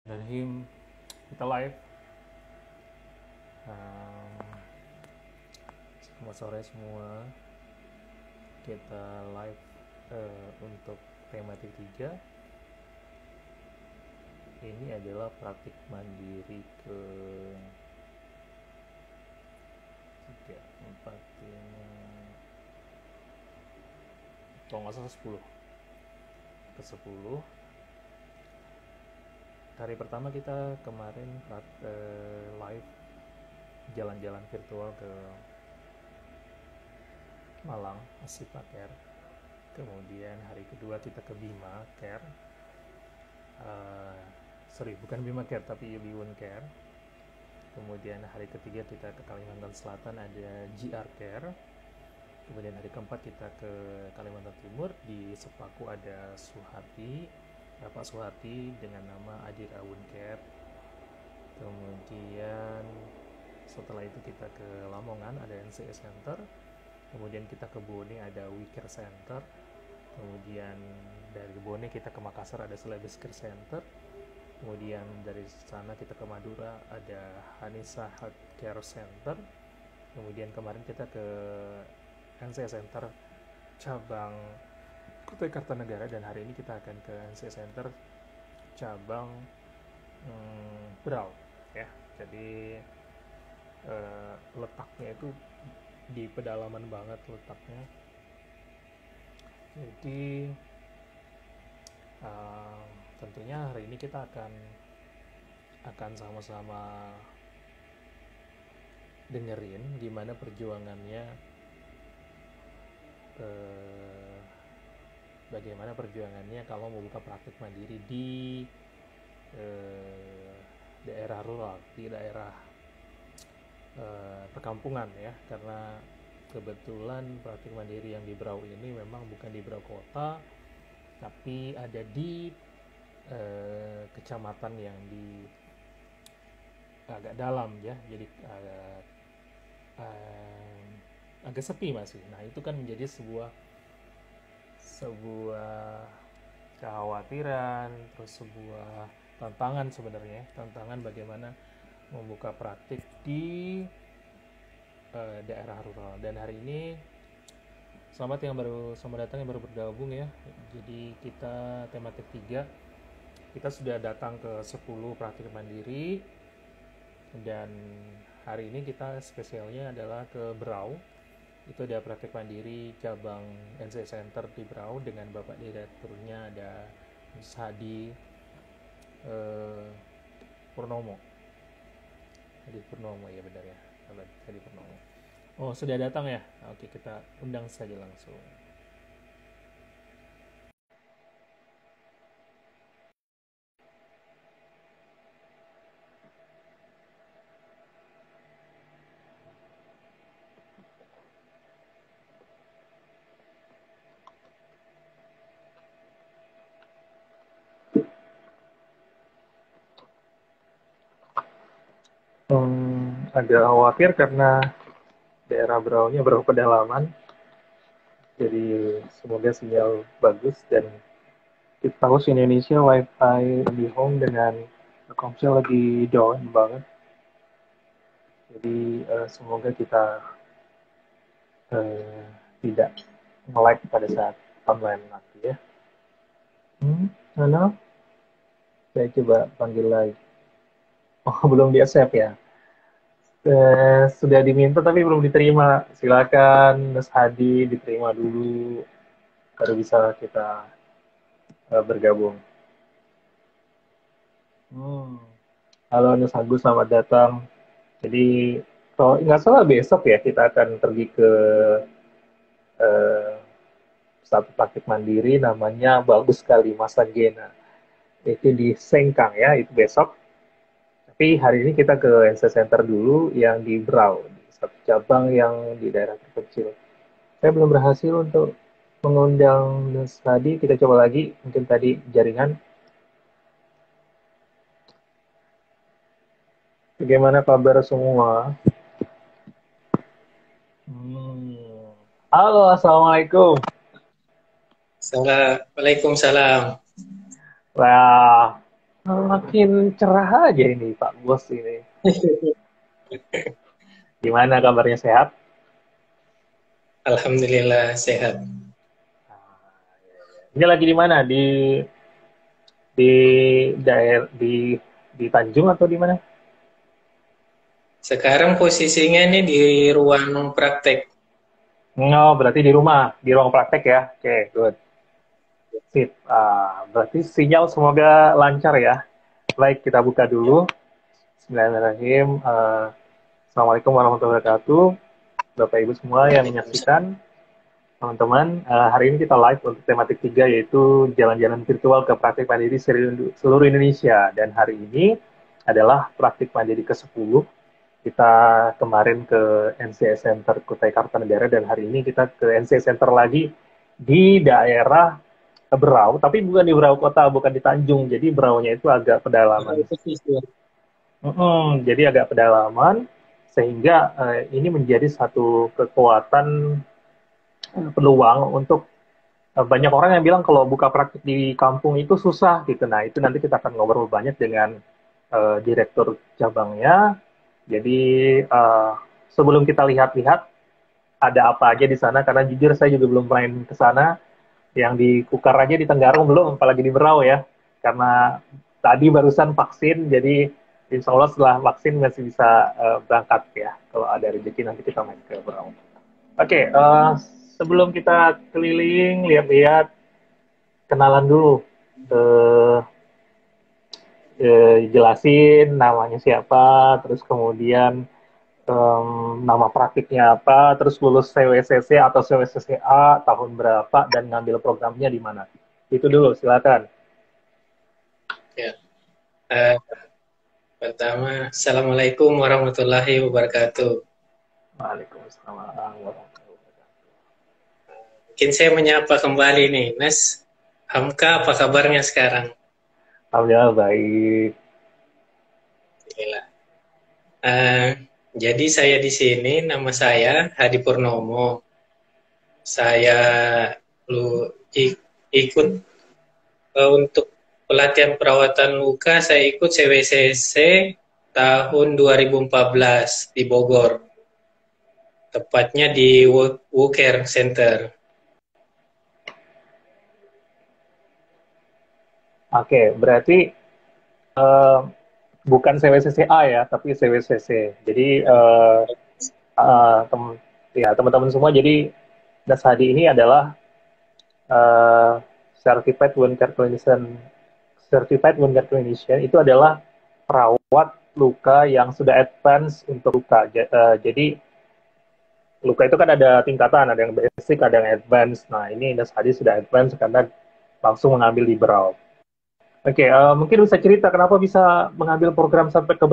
Bismillahirrahmanirrahim. Kita live. Um, Selamat sore semua. Kita live untuk tematik 3. Ini adalah praktik mandiri ke 3, 4, 5, kalau nggak salah 10. Ke 10. Hari pertama kita kemarin live jalan-jalan virtual ke Malang, Asipa Care. Kemudian hari kedua kita ke Bima Care. Bukan Bima Care tapi Yuliwun Care. Kemudian hari ketiga kita ke Kalimantan Selatan, ada GR Care. Kemudian hari keempat kita ke Kalimantan Timur, di Sepaku ada Suharti, Bapak Suharti dengan nama Adirawun Care. Kemudian setelah itu kita ke Lamongan, ada NCS Center. Kemudian kita ke Bone, ada WeCare Center. Kemudian dari Bone kita ke Makassar, ada Celebes Care Center. Kemudian dari sana kita ke Madura, ada Hanisa Health Care Center. Kemudian kemarin kita ke NCS Center cabang Kutai Kartanegara, dan hari ini kita akan ke NCS Center cabang Berau ya. Jadi letaknya itu di pedalaman banget letaknya. Jadi tentunya hari ini kita akan sama-sama dengerin gimana bagaimana perjuangannya kalau mau buka praktik mandiri di daerah rural, di daerah perkampungan ya. Karena kebetulan praktik mandiri yang di Berau ini memang bukan di Berau kota, tapi ada di kecamatan yang di agak dalam ya, jadi agak sepi masih. Nah itu kan menjadi sebuah kekhawatiran, terus sebuah tantangan sebenarnya, tantangan bagaimana membuka praktik di daerah rural. Dan hari ini selamat datang yang baru bergabung ya. Jadi kita tematik 3, kita sudah datang ke 10 praktik mandiri, dan hari ini kita spesialnya adalah ke Berau. Itu ada praktik mandiri cabang NC Center di Berau dengan Bapak Direkturnya, ada Mas Hadi Purnomo. Hadi Purnomo ya, benar ya, Hadi Purnomo. Oh sudah datang ya? Oke, kita undang saja langsung. Agak khawatir karena daerah Beraunya berapa pedalaman, jadi semoga sinyal bagus. Dan kita tahu di Indonesia wifi di home dengan Telkomsel lagi down banget, jadi semoga kita tidak nge-lag pada saat online nanti ya. Halo, saya coba panggil lagi. Oh belum di accept ya. Sudah diminta tapi belum diterima. Silakan Mas Hadi diterima dulu, baru bisa kita bergabung. Halo Mas Agus, selamat datang. Jadi kalau nggak salah besok ya kita akan pergi ke satu praktik mandiri namanya bagus sekali Masa Gena. Itu di Sengkang ya, itu besok. Tapi hari ini kita ke NC Center dulu yang di Berau, satu cabang yang di daerah terpencil. Saya belum berhasil untuk mengundang Mas tadi, kita coba lagi, mungkin tadi jaringan. Bagaimana kabar semua? Halo, Assalamualaikum. Waalaikumsalam. Wah, Makin cerah aja ini Pak Bos ini. Gimana kabarnya, sehat? Alhamdulillah sehat. Ini lagi di mana? Di daerah di Tanjung atau di mana? Sekarang posisinya ini di ruang praktek. Oh, berarti di rumah, di ruang praktek ya. Oke, good. Sip. Berarti sinyal semoga lancar ya. Baik, kita buka dulu. Bismillahirrahmanirrahim. Assalamualaikum warahmatullahi wabarakatuh. Bapak Ibu semua yang Waalaikumsalam. menyaksikan, teman-teman, hari ini kita live untuk tematik 3 yaitu jalan-jalan virtual ke praktik mandiri seluruh Indonesia. Dan hari ini adalah praktik mandiri ke-10. Kita kemarin ke NCS Center Kutai Kartanegara dan hari ini kita ke NCS Center lagi di daerah Berau, tapi bukan di Berau Kota, bukan di Tanjung. Jadi Beraunya itu agak pedalaman. Jadi agak pedalaman sehingga ini menjadi satu kekuatan, peluang untuk banyak orang yang bilang kalau buka praktik di kampung itu susah gitu. Nah, itu nanti kita akan ngobrol banyak dengan direktur cabangnya. Jadi sebelum kita lihat-lihat ada apa aja di sana, karena jujur saya juga belum main ke sana. Yang di Kukar aja di Tenggarong belum, apalagi di Berau ya. Karena tadi barusan vaksin, jadi insya Allah setelah vaksin masih bisa berangkat ya. Kalau ada rezeki nanti kita main ke Berau. Oke, sebelum kita keliling, lihat-lihat, kenalan dulu. Eh, Jelasin namanya siapa, terus kemudian nama praktiknya apa, terus lulus CWCC atau CWCCA tahun berapa, dan ngambil programnya di mana. Itu dulu, silakan. Ya. Eh, Pertama, Assalamualaikum warahmatullahi wabarakatuh. Waalaikumsalam warahmatullahi wabarakatuh. Mungkin saya menyapa kembali nih, Mas Hamka, apa kabarnya sekarang? Alhamdulillah baik. Alhamdulillah. Eh, jadi saya di sini, nama saya Hadi Purnomo. Saya lu ikut untuk pelatihan perawatan luka, saya ikut CWCC tahun 2014 di Bogor, tepatnya di Care Center. Oke, berarti eh, bukan CWCCA ya, tapi CWCC. Jadi eh, tem ya teman-teman semua, jadi Dasadi ini adalah eh, Certified Wound Care Clinician. Certified Wound Care Clinician itu adalah perawat luka yang sudah advance untuk luka. Jadi luka itu kan ada tingkatan, ada yang basic, ada yang advance. Nah, ini Dasadi sudah advance karena langsung mengambil di Berau. Oke, mungkin bisa cerita kenapa bisa mengambil program sampai ke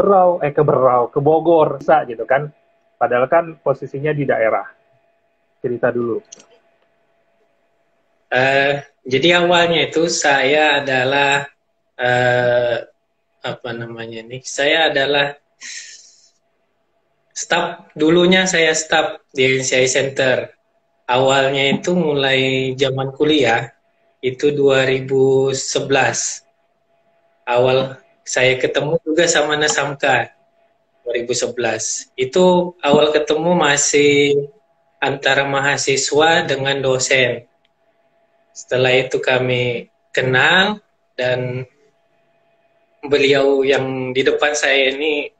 Bogor, bisa gitu kan? Padahal kan posisinya di daerah. Cerita dulu. Jadi awalnya itu saya adalah uh, apa namanya nih? Saya adalah staff, dulunya saya staff di NCI Center. Awalnya itu mulai zaman kuliah itu 2011. Awal saya ketemu juga sama Nasamka 2011. Itu awal ketemu masih antara mahasiswa dengan dosen. Setelah itu kami kenal dan beliau yang di depan saya ini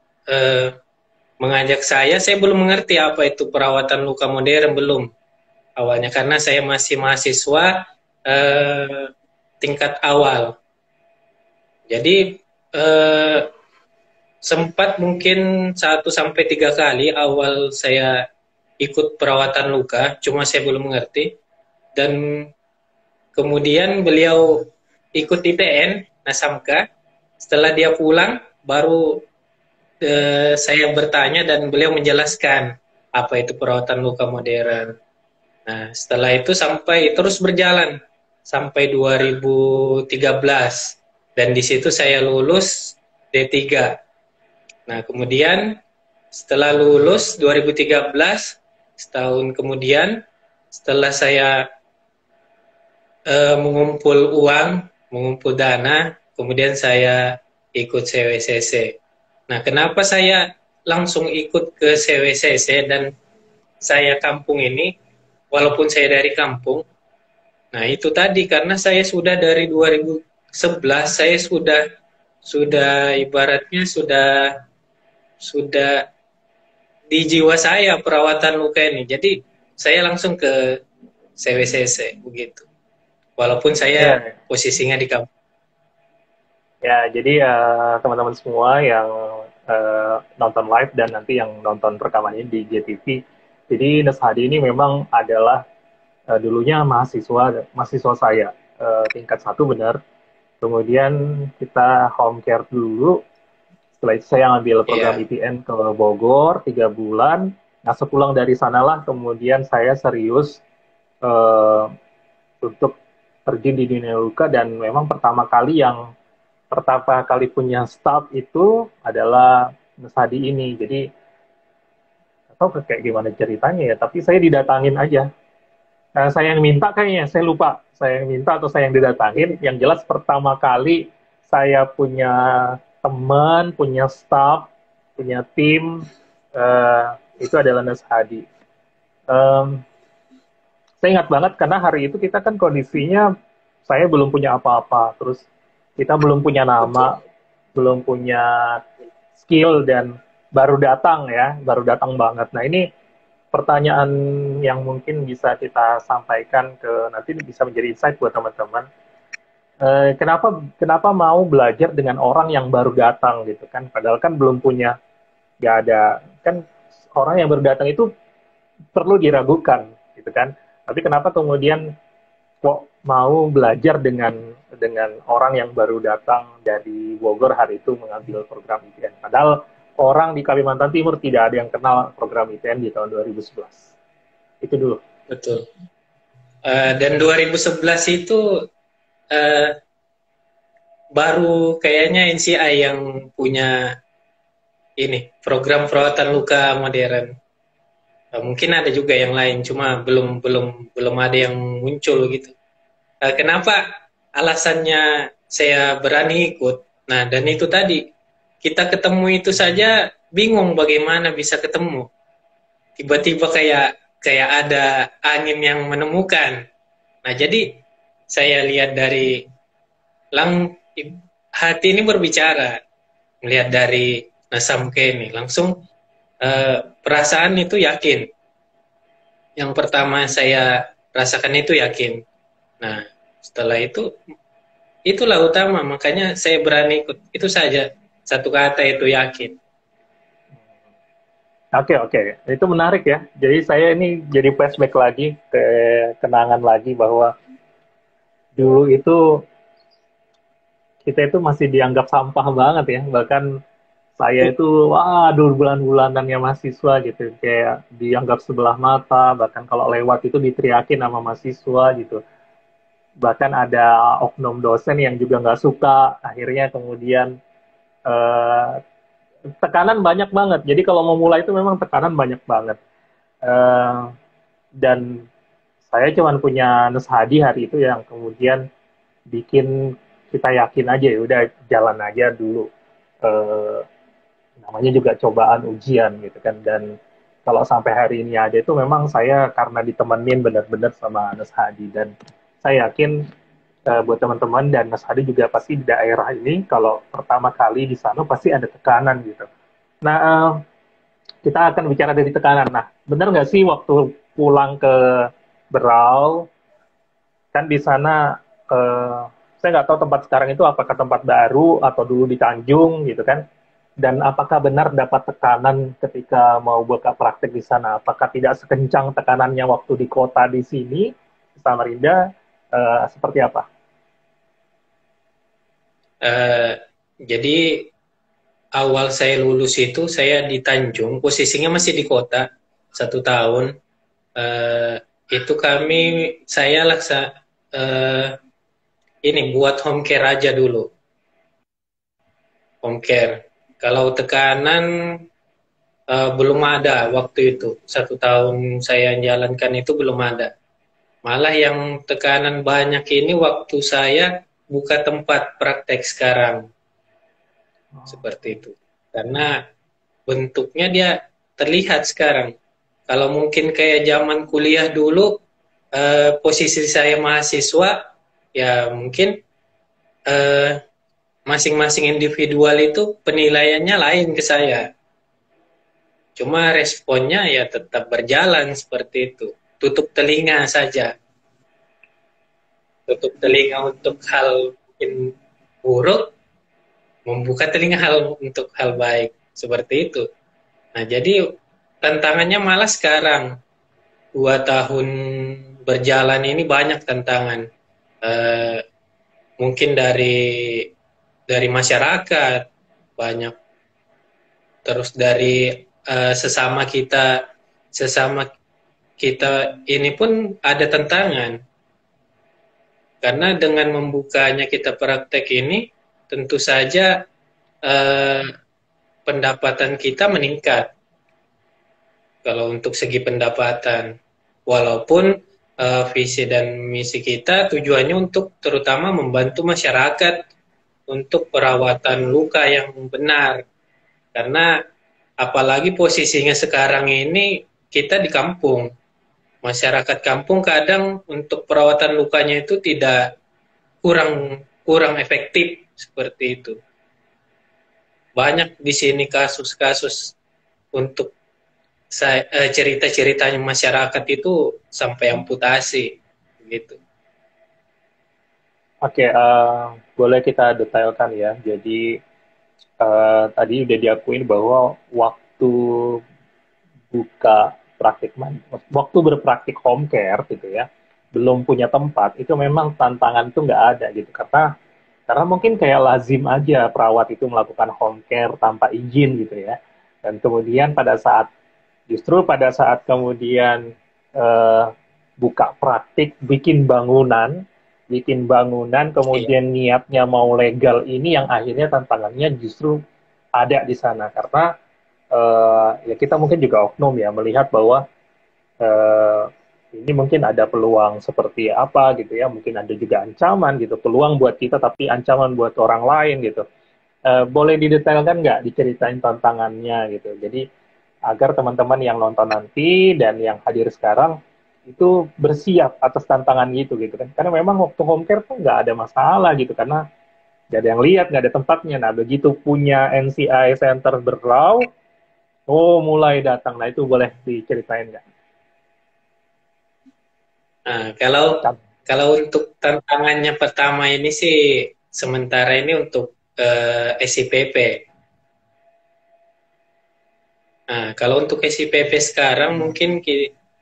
mengajak saya belum mengerti apa itu perawatan luka modern, belum awalnya karena saya masih mahasiswa tingkat awal. Jadi sempat mungkin 1 sampai 3 kali awal saya ikut perawatan luka, cuma saya belum mengerti. Dan kemudian beliau ikut ITN, Nasamka. Setelah dia pulang, baru saya bertanya dan beliau menjelaskan apa itu perawatan luka modern. Nah, setelah itu sampai terus berjalan sampai 2013 dan di situ saya lulus D3. Nah, kemudian setelah lulus 2013, setahun kemudian setelah saya mengumpul uang, mengumpul dana, kemudian saya ikut CWCC. Nah, kenapa saya langsung ikut ke CWCC dan saya kampung ini, walaupun saya dari kampung, nah itu tadi karena saya sudah dari 2011 saya sudah ibaratnya sudah di jiwa saya perawatan luka ini. Jadi saya langsung ke CWCC begitu. Walaupun saya Ya, posisinya di kampung. ya, jadi teman-teman semua yang nonton live dan nanti yang nonton rekaman ini di JTV, jadi Nes Hadi ini memang adalah dulunya mahasiswa saya tingkat satu benar. Kemudian kita home care dulu. Setelah itu saya ambil program Iya, IPN ke Bogor 3 bulan. Nah sepulang dari sanalah kemudian saya serius eh, untuk terjun di dunia luka dan memang pertama kali punya staff itu adalah Mas Hadi ini. Jadi atau kayak gimana ceritanya ya, tapi saya didatangin aja. Saya yang minta kayaknya, saya lupa. Saya yang minta atau saya yang didatangin. Yang jelas pertama kali saya punya teman, punya staff, punya tim, eh, itu adalah Nas Hadi. Em, saya ingat banget karena hari itu kita kan kondisinya saya belum punya apa-apa, terus kita belum punya betul. nama, belum punya skill dan baru datang ya, baru datang banget. Nah ini pertanyaan yang mungkin bisa kita sampaikan ke nanti bisa menjadi insight buat teman-teman. Kenapa kenapa mau belajar dengan orang yang baru datang gitu kan? Padahal kan belum punya, nggak ada kan orang yang baru datang itu perlu diragukan gitu kan. Tapi kenapa kemudian kok mau belajar dengan orang yang baru datang dari Bogor hari itu mengambil program IPN. Padahal orang di Kalimantan Timur tidak ada yang kenal program IPN di tahun 2011. Itu dulu. Betul. Dan 2011 itu eh, baru kayaknya NCI yang punya ini program perawatan luka modern. Mungkin ada juga yang lain, cuma belum ada yang muncul gitu. Kenapa alasannya saya berani ikut? Nah, dan itu tadi kita ketemu itu saja bingung bagaimana bisa ketemu. Tiba-tiba kayak ada angin yang menemukan. Nah, jadi saya lihat dari lang hati ini berbicara, melihat dari Nasamke ini langsung perasaan itu yakin. Yang pertama saya rasakan itu yakin. Nah, setelah itu itulah utama, makanya saya berani ikut. Itu saja, satu kata itu yakin. Oke, oke. Itu menarik ya. Jadi saya ini jadi flashback lagi ke kenangan lagi bahwa dulu itu kita itu masih dianggap sampah banget ya. Bahkan saya itu, wah, dulu bulan-bulanannya mahasiswa gitu. Kayak dianggap sebelah mata, bahkan kalau lewat itu diteriakin sama mahasiswa gitu. Bahkan ada oknum dosen yang juga nggak suka, akhirnya kemudian eh, tekanan banyak banget. Jadi kalau mau mulai itu memang tekanan banyak banget. Eh, dan saya cuma punya Nus Hadi hari itu yang kemudian bikin kita yakin aja ya udah jalan aja dulu. Eh, namanya juga cobaan ujian gitu kan. Dan kalau sampai hari ini ada itu memang saya karena ditemenin benar-benar sama Nus Hadi dan saya yakin buat teman-teman dan Mas Hadi juga pasti di daerah ini kalau pertama kali di sana pasti ada tekanan gitu. Nah, kita akan bicara dari tekanan. Nah, benar nggak sih waktu pulang ke Berau, kan di sana, eh, saya nggak tahu tempat sekarang itu apakah tempat baru atau dulu di Tanjung gitu kan, dan apakah benar dapat tekanan ketika mau buka praktek di sana? Apakah tidak sekencang tekanannya waktu di kota di sini, di Samarinda, seperti apa? Uh, jadi awal saya lulus itu saya di Tanjung, posisinya masih di kota 1 tahun. Uh, itu saya ini buat home care aja dulu, home care. Kalau tekanan belum ada waktu itu, 1 tahun saya jalankan itu belum ada. Malah yang tekanan banyak ini waktu saya buka tempat praktek sekarang. Seperti itu. Karena bentuknya dia terlihat sekarang. Kalau mungkin kayak zaman kuliah dulu, posisi saya mahasiswa, ya mungkin masing-masing individual itu penilaiannya lain ke saya. Cuma responnya ya tetap berjalan seperti itu. Tutup telinga saja. Tutup telinga untuk hal mungkin buruk, membuka telinga untuk hal baik. Seperti itu. Nah, jadi tantangannya malah sekarang. 2 tahun berjalan ini banyak tantangan. Mungkin dari masyarakat, banyak. Terus dari sesama kita ini pun ada tantangan. Karena dengan membukanya kita praktek ini, tentu saja pendapatan kita meningkat. Kalau untuk segi pendapatan, walaupun visi dan misi kita tujuannya untuk terutama membantu masyarakat untuk perawatan luka yang benar. Karena apalagi posisinya sekarang ini kita di kampung. Masyarakat kampung kadang untuk perawatan lukanya itu tidak kurang efektif seperti itu. Banyak di sini kasus-kasus untuk cerita-ceritanya masyarakat itu sampai amputasi gitu. Oke, boleh kita detailkan ya. Jadi tadi udah diakuin bahwa waktu buka waktu berpraktik home care gitu ya, belum punya tempat, itu memang tantangan itu nggak ada gitu. Karena mungkin kayak lazim aja perawat itu melakukan home care tanpa izin gitu ya. Dan kemudian justru pada saat kemudian eh, buka praktik, bikin bangunan, Iya. kemudian niatnya mau legal, ini yang akhirnya tantangannya justru ada di sana. Karena ya kita mungkin juga oknum ya, melihat bahwa eh, ini mungkin ada peluang seperti apa gitu ya, mungkin ada juga ancaman gitu, peluang buat kita tapi ancaman buat orang lain gitu. Boleh didetailkan nggak, diceritain tantangannya gitu. Jadi agar teman-teman yang nonton nanti dan yang hadir sekarang itu bersiap atas tantangan gitu kan. Karena memang waktu home care tuh nggak ada masalah gitu, karena nggak ada yang lihat, nggak ada tempatnya. Nah, begitu punya NCI Center berlaw, oh mulai datang. Nah, itu boleh diceritain nggak? Nah, kalau untuk tantangannya pertama ini sih sementara ini untuk SIPP. Nah, kalau untuk SIPP sekarang mungkin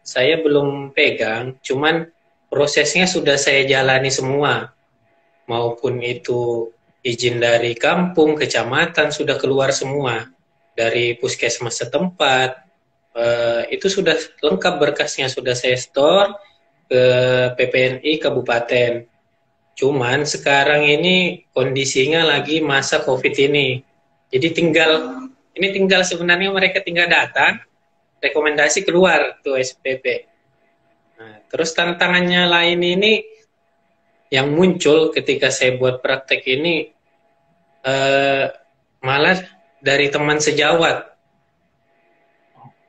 saya belum pegang, cuman prosesnya sudah saya jalani semua. Maupun itu izin dari kampung, kecamatan sudah keluar semua. Dari puskesmas setempat, itu sudah lengkap berkasnya, sudah saya store ke PPNI kabupaten. Cuman sekarang ini kondisinya lagi masa COVID ini. Jadi tinggal sebenarnya mereka tinggal datang, rekomendasi keluar tuh SPP. Nah, terus tantangannya lain ini yang muncul ketika saya buat praktek ini malah dari teman sejawat.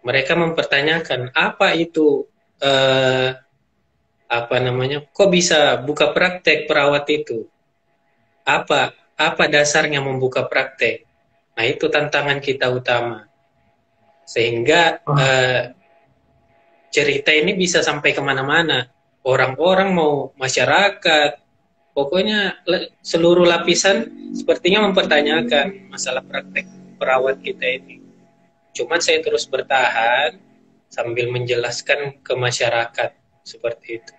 Mereka mempertanyakan apa itu apa namanya, kok bisa buka praktek perawat itu? Apa dasarnya membuka praktek? Nah, itu tantangan kita utama. Sehingga cerita ini bisa sampai kemana-mana. Orang-orang mau masyarakat, pokoknya seluruh lapisan sepertinya mempertanyakan masalah praktek perawat kita ini. Cuman saya terus bertahan sambil menjelaskan ke masyarakat seperti itu.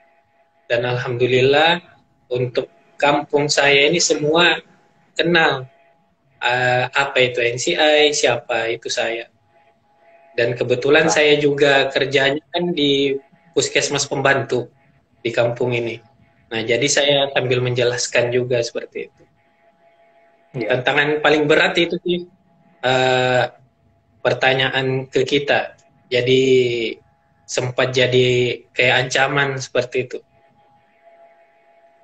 Dan alhamdulillah untuk kampung saya ini semua kenal apa itu NCI, siapa itu saya. Dan kebetulan saya juga kerjanya kan di puskesmas pembantu di kampung ini. Nah, jadi saya sambil menjelaskan juga seperti itu. Iya. Tantangan paling berat itu sih pertanyaan ke kita. Jadi sempat jadi kayak ancaman seperti itu.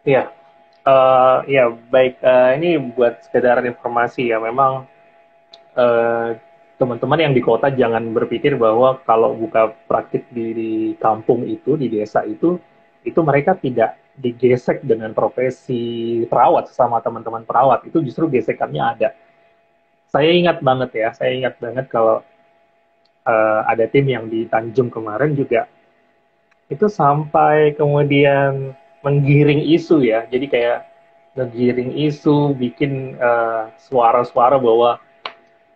Iya. Ya baik, ini buat sekedar informasi ya. Memang eh, teman-teman yang di kota jangan berpikir bahwa kalau buka praktik di kampung itu, di desa itu mereka tidak digesek dengan profesi perawat sama teman-teman perawat. Itu justru gesekannya ada. Saya ingat banget kalau ada tim yang di Tanjung kemarin juga itu sampai kemudian menggiring isu ya. Jadi kayak ngegiring isu, bikin suara-suara bahwa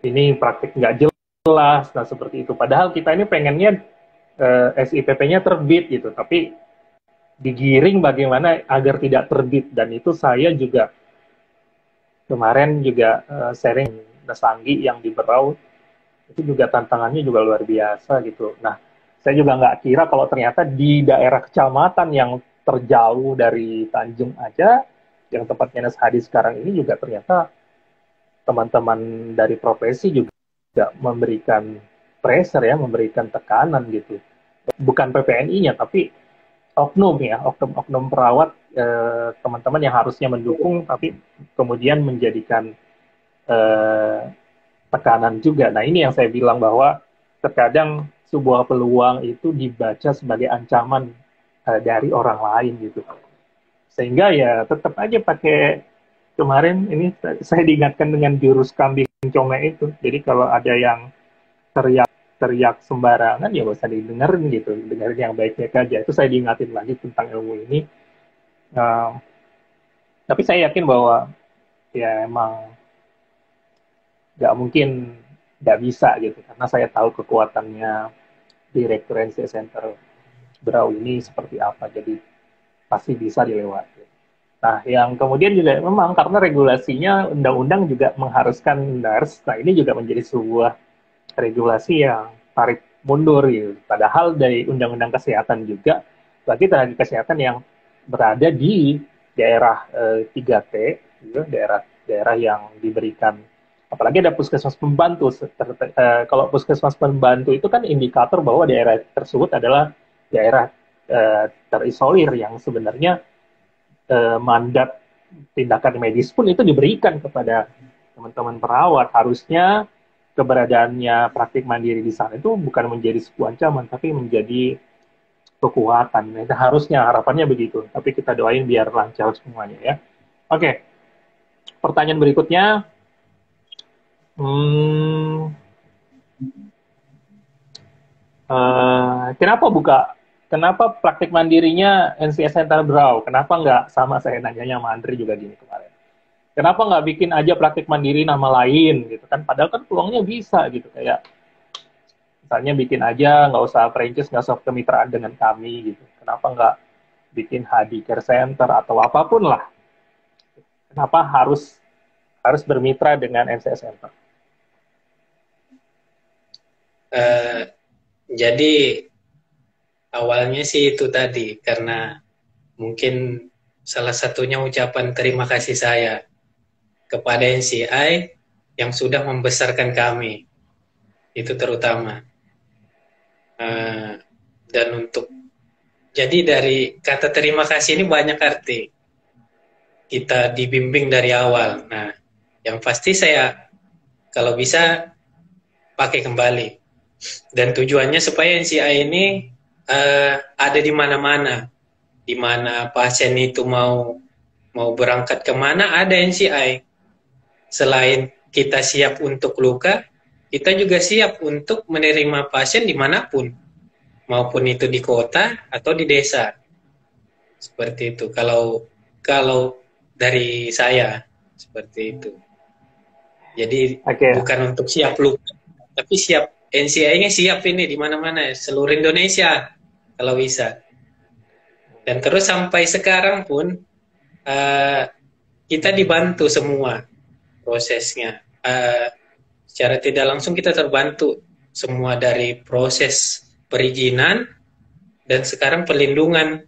ini praktik nggak jelas, nah seperti itu. Padahal kita ini pengennya SIPP-nya terbit gitu, tapi digiring bagaimana agar tidak terbit. Dan itu saya juga kemarin juga sharing Nesanggi yang di Berau, itu juga tantangannya juga luar biasa gitu. Nah, saya juga nggak kira kalau ternyata di daerah kecamatan yang terjauh dari Tanjung aja, yang tempatnya Nes Hadi sekarang ini juga ternyata teman-teman dari profesi juga memberikan pressure ya, memberikan tekanan gitu. Bukan PPNI-nya, tapi oknum ya, oknum perawat teman-teman yang harusnya mendukung, tapi kemudian menjadikan eh, tekanan juga. Nah ini yang saya bilang bahwa terkadang sebuah peluang itu dibaca sebagai ancaman dari orang lain gitu. Sehingga ya tetap aja pakai kemarin ini saya diingatkan dengan jurus kambing conge itu. Jadi kalau ada yang teriak sembarangan ya gak usah didengerin gitu, dengerin yang baik-baik aja. Itu saya diingatin lagi tentang ilmu ini. Uh, tapi saya yakin bahwa ya emang nggak mungkin nggak bisa gitu karena saya tahu kekuatannya Direktur NC Center Berau ini seperti apa, jadi pasti bisa dilewati. Nah, yang kemudian juga memang karena regulasinya undang-undang juga mengharuskan nurse, nah ini juga menjadi sebuah regulasi yang tarik mundur gitu. Padahal dari undang-undang kesehatan juga bagi tenaga kesehatan yang berada di daerah 3T, gitu, daerah yang diberikan apalagi ada puskesmas pembantu. Kalau puskesmas pembantu itu kan indikator bahwa daerah tersebut adalah daerah terisolir yang sebenarnya mandat tindakan medis pun itu diberikan kepada teman-teman perawat. Harusnya keberadaannya praktik mandiri di sana itu bukan menjadi sebuah ancaman, tapi menjadi kekuatan. Itu harusnya harapannya begitu. Tapi kita doain biar lancar semuanya ya. Oke, pertanyaan berikutnya. Hmm, kenapa buka? Kenapa praktik mandirinya NCS Center Brau? Kenapa nggak sama saya nanyanya sama Andri juga gini kemarin? Kenapa nggak bikin aja praktik mandiri nama lain gitu kan? Padahal kan peluangnya bisa gitu kayak misalnya bikin aja nggak usah franchise, nggak usah kemitraan dengan kami gitu. Kenapa nggak bikin Hadi Care Center atau apapun lah? Kenapa harus harus bermitra dengan NCS Center? Jadi awalnya sih itu tadi karena mungkin salah satunya ucapan terima kasih saya kepada NCI yang sudah membesarkan kami, itu terutama. Dan untuk jadi dari kata terima kasih ini banyak arti. Kita dibimbing dari awal. Nah, yang pasti saya kalau bisa pakai kembali. Dan tujuannya supaya NCI ini ada di mana-mana. Di mana pasien itu mau berangkat kemana ada NCI. Selain kita siap untuk luka, kita juga siap untuk menerima pasien dimanapun, maupun itu di kota atau di desa. Seperti itu. Kalau dari saya seperti itu. Jadi bukan untuk siap luka, tapi siap NCI-nya siap ini di mana-mana seluruh Indonesia kalau bisa. Dan terus sampai sekarang pun kita dibantu semua prosesnya. Secara tidak langsung kita terbantu semua dari proses perizinan dan sekarang perlindungan.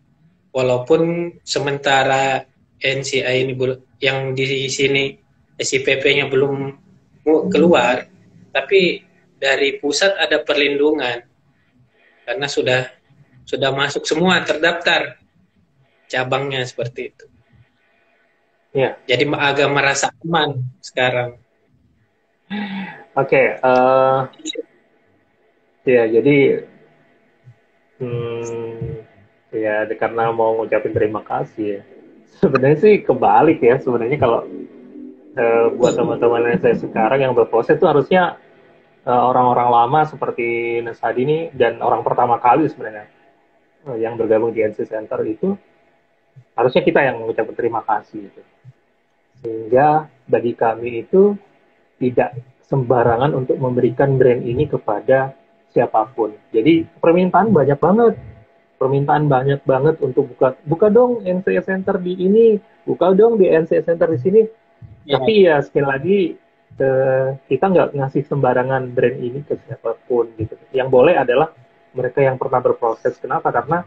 Walaupun sementara NCI ini yang di sini SIPP-nya belum keluar, tapi dari pusat ada perlindungan karena sudah masuk semua terdaftar cabangnya seperti itu. Ya, Jadi agak merasa aman sekarang. oke. Ya, jadi karena mau ngucapin terima kasih ya. Sebenarnya sih kebalik ya. Sebenarnya kalau buat teman-teman saya sekarang yang berproses itu harusnya orang-orang lama seperti Nasadi ini dan orang pertama kali sebenarnya yang bergabung di NC Center itu harusnya kita yang mengucapkan terima kasih gitu. Sehingga bagi kami itu tidak sembarangan untuk memberikan brand ini kepada siapapun. Jadi permintaan banyak banget untuk buka dong NCS Center di ini, buka dong di NCS Center di sini. Ya, Tapi ya sekali lagi kita nggak ngasih sembarangan brand ini ke siapapun gitu. Yang boleh adalah mereka yang pernah berproses. Kenapa? Karena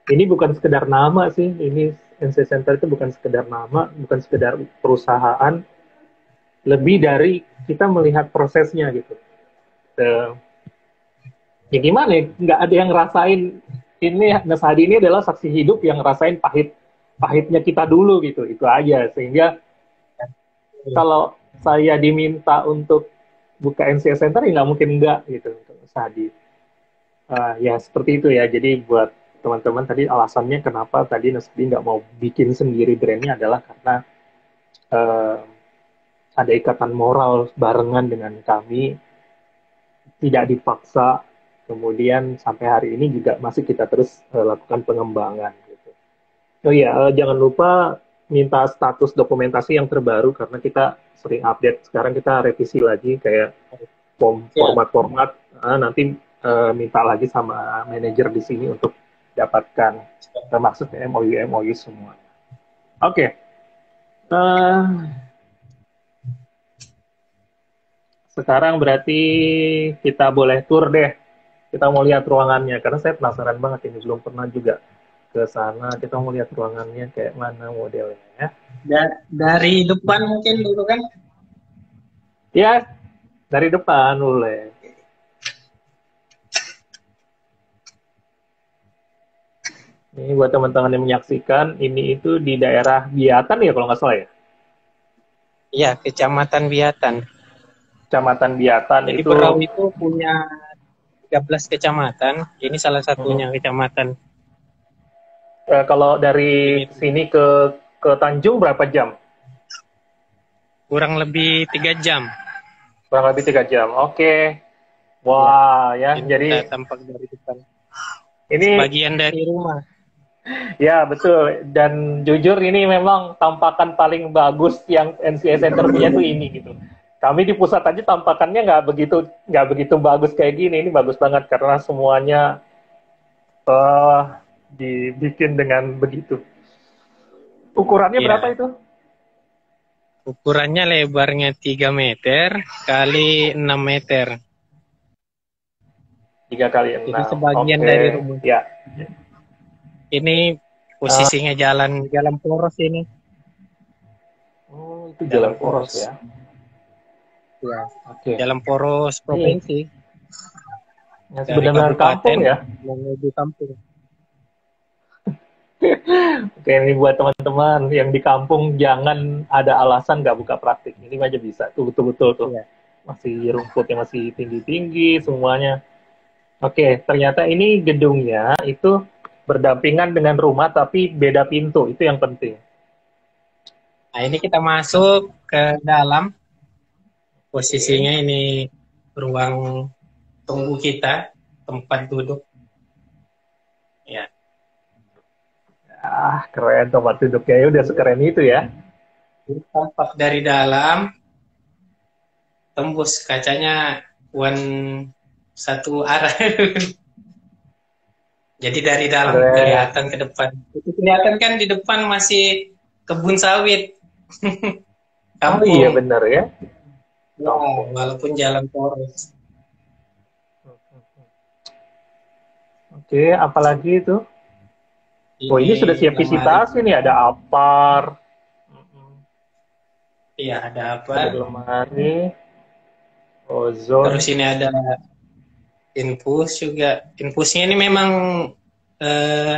ini bukan sekedar nama sih. Ini NC Center itu bukan sekedar nama, bukan sekedar perusahaan. Lebih dari kita melihat prosesnya gitu. Eh, ya gimana ya? Nggak ada yang ngerasain ini. Nasadi ini adalah saksi hidup yang ngerasain pahitnya kita dulu gitu. Itu aja. Sehingga kalau saya diminta untuk buka NCS Center ya nggak mungkin enggak gitu untuk Sadi. Ya seperti itu ya. Jadi buat teman-teman tadi alasannya kenapa tadi Nasdi nggak mau bikin sendiri brandnya adalah karena uh, ada ikatan moral barengan dengan kami, tidak dipaksa. Kemudian sampai hari ini juga masih kita terus lakukan pengembangan. Gitu. Oh iya, jangan lupa minta status dokumentasi yang terbaru karena kita sering update. Sekarang kita revisi lagi kayak ya. format-format. Nanti minta lagi sama manajer di sini untuk dapatkan maksudnya MOU semua. Oke, sekarang berarti kita boleh tour deh. Kita mau lihat ruangannya karena saya penasaran banget ini belum pernah juga ke sana. Kita mau lihat ruangannya kayak mana modelnya ya. Dari depan mungkin dulu kan? Ya, dari depan boleh. Ini buat teman-teman yang menyaksikan, ini itu di daerah Biatan ya kalau nggak salah ya. Iya, Kecamatan Biatan. Kecamatan Biatan Jadi itu Berau itu punya 13 kecamatan. Ini salah satunya kecamatan. kalau dari Ini sini ke Tanjung berapa jam? kurang lebih 3 jam. Kurang lebih 3 jam. Oke. Ya, Wah ya, ini kita jadi tampak dari depan. ini Sebagian dari rumah. ya betul. Dan jujur ini memang tampakan paling bagus yang NCS Center punya tuh ini gitu. Kami di pusat aja tampakannya nggak begitu bagus kayak gini. Ini bagus banget karena semuanya dibikin dengan begitu. Ukurannya berapa Iya. itu? Ukurannya lebarnya 3 meter kali 6 meter. 3 kali 6. Jadi sebagian Oke, dari rumah. ya. Ini posisinya jalan jalan poros ini. Oh, itu Jalan jalan poros poros. ya. Ya. Oke. Jalan poros Ini provinsi yang dari sebenarnya kabupaten kampung ya. menuju kampung. Oke, ini buat teman-teman yang di kampung jangan ada alasan nggak buka praktik. Ini aja bisa. Tuh betul-betul tuh. Iya. Masih rumputnya masih tinggi-tinggi semuanya. Oke, ternyata ini gedungnya itu berdampingan dengan rumah tapi beda pintu. Itu yang penting. Nah, ini kita masuk ke dalam. Oke. Posisinya ini ruang tunggu kita, tempat duduk. Ya. Keren tempat duduknya ya udah sekeren itu ya. Tampak dari dalam, tembus kacanya one satu arah. Jadi dari dalam Keren. kelihatan ke depan. Itu kelihatan kan di depan masih kebun sawit. Oh iya Kampung. benar ya. Ya, Kampung. walaupun jalan poros. Oke, apalagi itu? Oh Ini ini sudah siap lemari. visitasi nih. Ada apar, Iya, ada apa? ada lemari, ozon. Terus ini ada infus juga. Infusnya ini memang eh,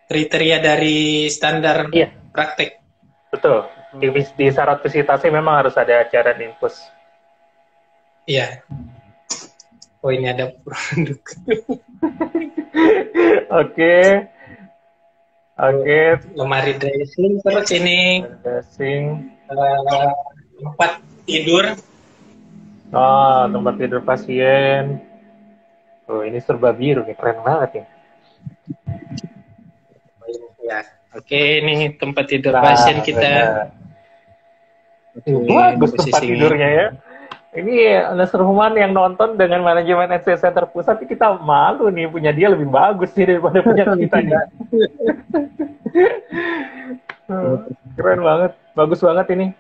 kriteria dari standar Iya, praktek. Betul. Di syarat visitasi memang harus ada cairan infus. Iya. Oh, ini ada produk. Oke. Oke. Lemari dressing, terus ini Dressing. tempat tidur. Oh, tempat tidur pasien. Oh, ini serba biru nih, keren banget ya. Ya. Oke, ini tempat tidur Nah, pasien kita. Bagus tempat Posisinya. tidurnya ya. Ini Nasr Human yang nonton dengan manajemen NC Center Pusat, kita malu nih, punya dia lebih bagus nih daripada punya kita nih. Keren banget, bagus banget ini.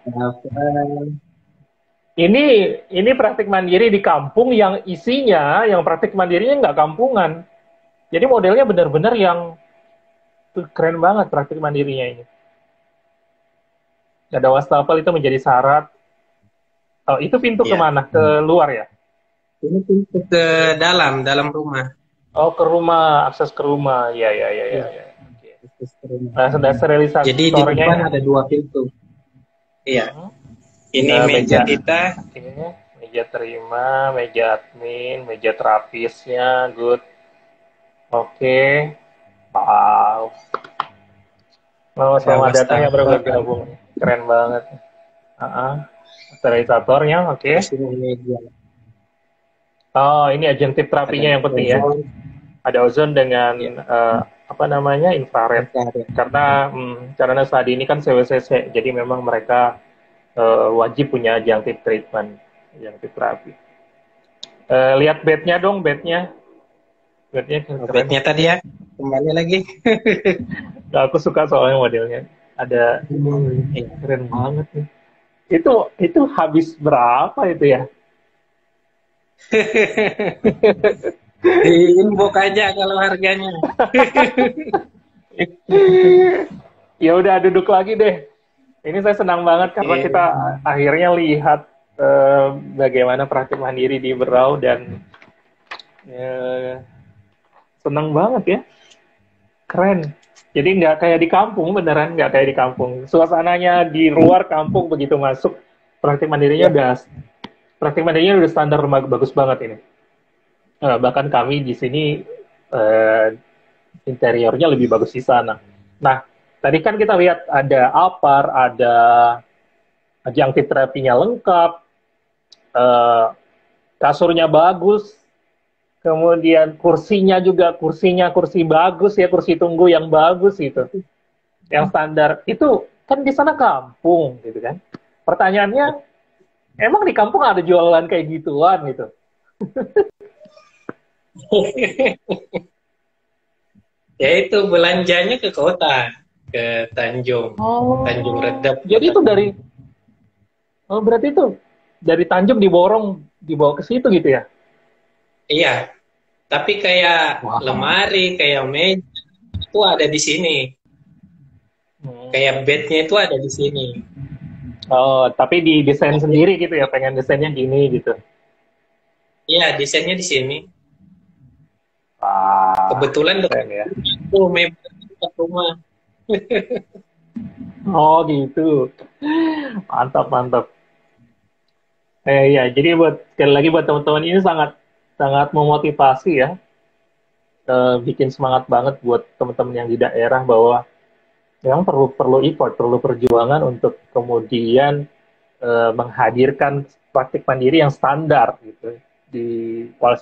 Ini praktik mandiri di kampung yang isinya, yang praktik mandirinya nggak kampungan. Jadi modelnya benar-benar yang keren banget praktik mandirinya ini. Ada wastafel itu menjadi syarat. Oh, itu pintu kemana? Ke luar ya? Ini pintu ke dalam rumah. Oh, ke rumah, akses ke rumah. Ya. Nah, sudah sterilisasi. Jadi di depan ada 2 pintu. Iya. Ini meja kita. Meja terima, meja admin, meja terapisnya, good. Oke. Wow. Selamat datang yang baru bergabung. Keren banget. Sterilisatornya, oke. Oh, ini agentif terapinya yang penting ya. Ada ozon dengan infrared. Karena saat ini kan CWCC, jadi memang mereka wajib punya adjunctive treatment, adjunctive terapi. Lihat bednya dong, bednya tadi ya, kembali lagi. Aku suka soalnya modelnya. Ada keren banget nih. Itu habis berapa itu ya? Inbox aja kalau harganya. Ya udah, duduk lagi deh. Ini saya senang banget karena kita akhirnya lihat bagaimana praktik mandiri di Berau dan senang banget ya. Keren. Jadi nggak kayak di kampung, beneran nggak kayak di kampung. Suasananya di luar kampung, begitu masuk praktik mandirinya udah standar bagus banget ini. Bahkan kami di sini interiornya lebih bagus di sana. Nah, tadi kan kita lihat ada alpar, ada adjunctive terapinya lengkap, kasurnya bagus, kemudian kursi bagus ya, kursi tunggu yang bagus gitu, yang standar. Itu kan di sana kampung gitu kan. Pertanyaannya, emang di kampung ada jualan kayak gituan gitu? Ya itu belanjanya ke kota, ke Tanjung, Tanjung Redap. Jadi itu berarti itu dari Tanjung dibawa ke situ gitu ya? Iya, tapi kayak lemari, kayak meja itu ada di sini. Kayak bednya itu ada di sini. Oh, tapi didesain sendiri gitu ya? Pengen desainnya gini gitu? Iya, desainnya di sini. Kebetulan ya. Itu mebel rumah. Oh gitu, mantap. Ya, jadi sekali lagi buat teman-teman ini sangat memotivasi ya, bikin semangat banget buat teman-teman yang di daerah bahwa yang perlu effort, perlu perjuangan untuk kemudian menghadirkan praktik mandiri yang standar gitu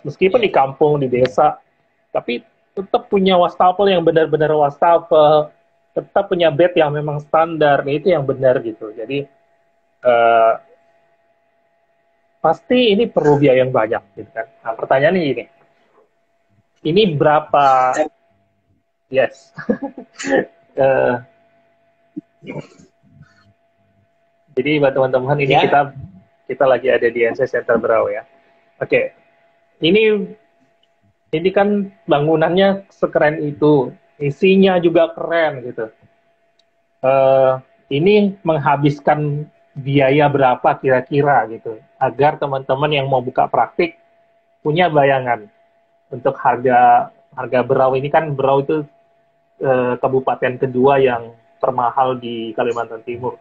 meskipun di kampung, di desa, tapi tetap punya wastafel yang benar-benar wastafel, tetap punya bed yang memang standar, itu yang benar gitu. Jadi pasti ini perlu biaya yang banyak gitu kan. Nah, pertanyaannya ini berapa? Yes. Jadi buat teman-teman ini kita lagi ada di NC Center Berau ya. Oke. Ini kan bangunannya sekeren itu, isinya juga keren gitu. Ini menghabiskan biaya berapa kira-kira gitu, agar teman-teman yang mau buka praktik punya bayangan untuk harga Berau ini kan. Berau itu kabupaten kedua yang termahal di Kalimantan Timur.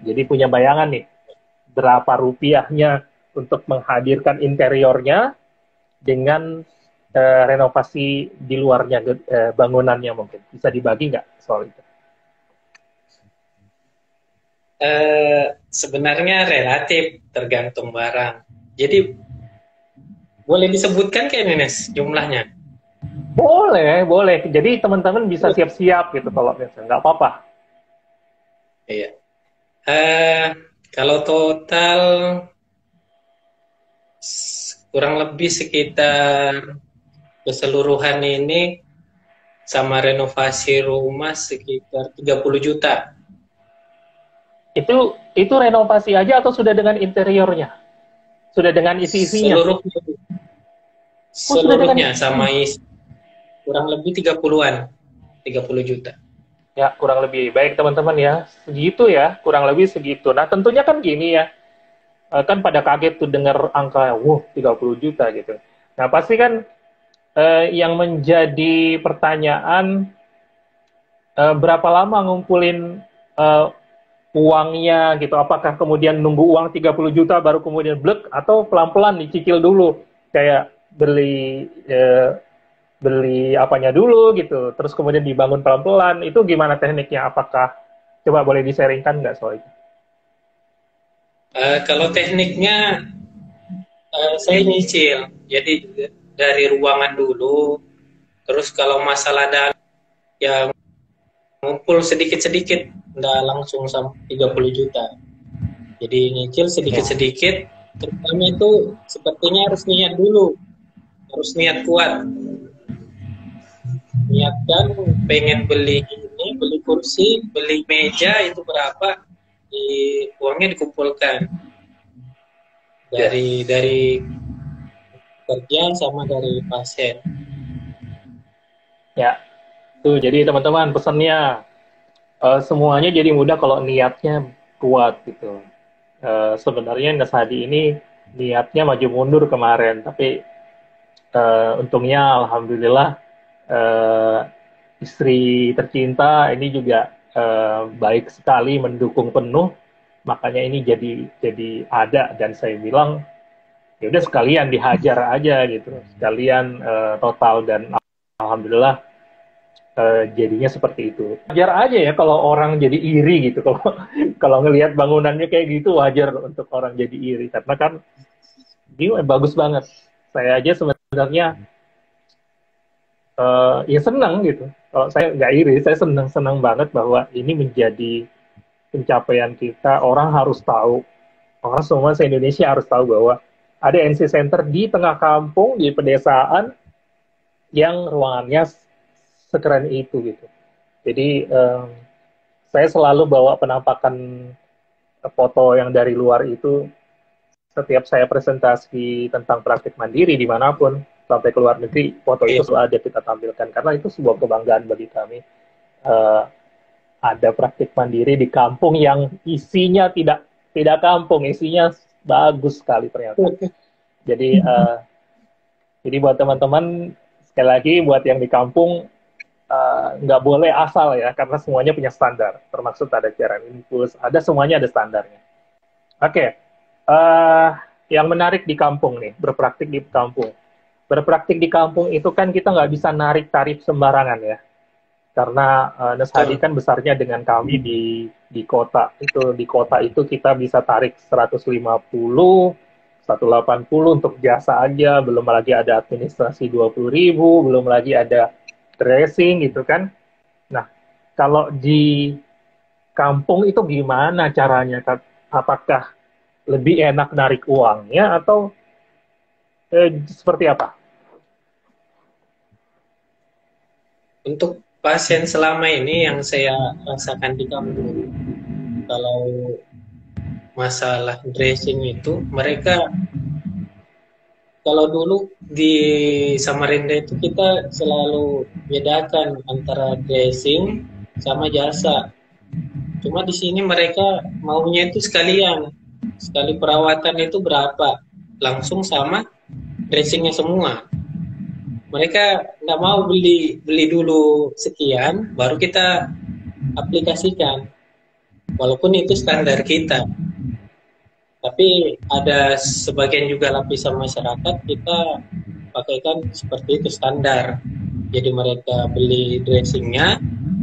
Jadi punya bayangan nih, berapa rupiahnya untuk menghadirkan interiornya dengan renovasi di luarnya, bangunannya mungkin. Bisa dibagi nggak soal itu? Sebenarnya relatif tergantung barang. Jadi boleh disebutkan kayak ini, Nes, jumlahnya? Boleh, boleh. Jadi teman-teman bisa siap-siap gitu kalau misalnya nggak apa-apa. Iya. Kalau total kurang lebih sekitar keseluruhan ini sama renovasi rumah sekitar 30 juta. Itu renovasi aja atau sudah dengan interiornya? Sudah dengan isi-isinya? Sudah dengan Seluruhnya sama isi. Kurang lebih 30-an. 30 juta. Ya, kurang lebih. Baik teman-teman ya. Segitu ya, kurang lebih segitu. Nah, tentunya kan gini ya. Kan pada kaget tuh dengar angka, 30 juta gitu. Nah, pasti kan yang menjadi pertanyaan, berapa lama ngumpulin uangnya gitu? Apakah kemudian nunggu uang 30 juta baru kemudian blek, atau pelan-pelan dicicil dulu? Kayak beli apanya dulu gitu, terus kemudian dibangun pelan-pelan. Itu gimana tekniknya? Apakah coba boleh di-sharingkan nggak soal itu? Kalau tekniknya saya nyicil. Jadi dari ruangan dulu. Terus kalau masalah dan yang ngumpul sedikit-sedikit, nggak langsung sampai 30 juta. Jadi nyicil sedikit-sedikit, terutama itu sepertinya harus niat dulu, harus niat kuat. Niatkan pengen beli ini, beli kursi, beli meja, itu berapa, uangnya dikumpulkan. Dari kerja sama dari pasien. Ya, tuh jadi teman-teman pesannya, semuanya jadi mudah kalau niatnya kuat gitu. Sebenarnya Nas Hadi ini niatnya maju mundur kemarin, tapi untungnya alhamdulillah uh, istri tercinta ini juga baik sekali, mendukung penuh, makanya ini jadi ada. Dan saya bilang ya udah sekalian dihajar aja gitu, sekalian total, dan alhamdulillah jadinya seperti itu. Wajar aja ya kalau orang jadi iri gitu, kalau kalau ngelihat bangunannya kayak gitu, wajar untuk orang jadi iri, karena kan ini bagus banget. Saya aja sebenarnya ya senang gitu. Kalau saya nggak iri, saya senang banget bahwa ini menjadi pencapaian kita. Orang harus tahu, orang semua se-Indonesia harus tahu bahwa ada NC Center di tengah kampung, di pedesaan, yang ruangannya sekeren itu gitu. Jadi saya selalu bawa penampakan foto yang dari luar itu setiap saya presentasi tentang praktik mandiri dimanapun, sampai ke luar negeri, foto itu selalu ada kita tampilkan, karena itu sebuah kebanggaan bagi kami. Ada praktik mandiri di kampung yang isinya tidak kampung, isinya bagus sekali ternyata. Jadi buat teman-teman, sekali lagi buat yang di kampung, nggak boleh asal ya, karena semuanya punya standar, termasuk ada cairan infus, ada, semuanya ada standarnya. Oke. Yang menarik di kampung nih, berpraktik di kampung. Berpraktik di kampung itu kan kita nggak bisa narik tarif sembarangan ya. Karena Nas Hadi kan besarnya dengan kami di kota. Di kota itu kita bisa tarik 150, 180 untuk jasa aja, belum lagi ada administrasi 20.000, belum lagi ada dressing gitu kan. Nah, kalau di kampung itu gimana caranya? Apakah lebih enak narik uangnya atau seperti apa? Untuk pasien selama ini yang saya rasakan di kampung, kalau masalah dressing itu, mereka kalau dulu di Samarinda itu kita selalu bedakan antara dressing sama jasa. Cuma di sini mereka maunya itu sekalian, sekali perawatan itu berapa, langsung sama dressingnya semua. Mereka nggak mau beli dulu sekian, baru kita aplikasikan. Walaupun itu standar kita. Tapi ada sebagian juga lapisan masyarakat kita pakaikan seperti itu standar. Jadi mereka beli dressingnya,